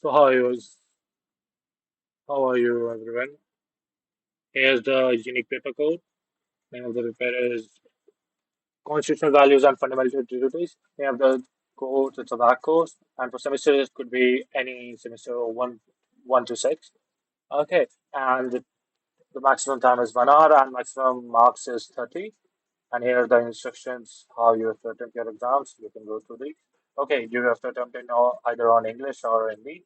So how are you everyone? Here's the unique paper code. Name of the paper is Constitutional Values and Fundamental Duties. We have the course, it's a VAC course, and for semesters it could be any semester one to six. Okay, and the maximum time is 1 hour and maximum marks is 30. And here are the instructions how you have to attempt your exams. You can go through these. Okay, you have to attempt in either on English or Hindi.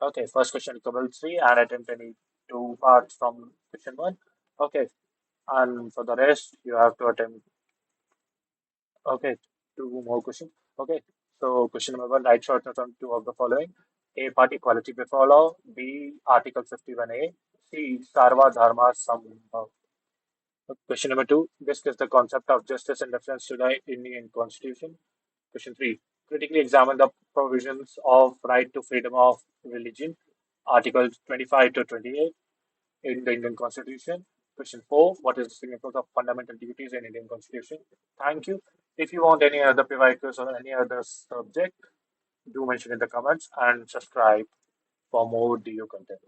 Okay, first question compulsory and attempt any two parts from question one. Okay, and for the rest, you have to attempt. Okay, two more questions. Okay, so question number one, write short notes on two of the following: A. Party equality before law. B. Article 51A. C. Sarva Dharma Sambhav. Question number two, discuss the concept of justice in reference to the Indian Constitution. Question three, critically examine the provisions of right to freedom of religion, Articles 25 to 28 in the Indian Constitution. Question four, what is the significance of fundamental duties in Indian Constitution? Thank you. If you want any other PYQs or any other subject, do mention in the comments and subscribe for more DU content.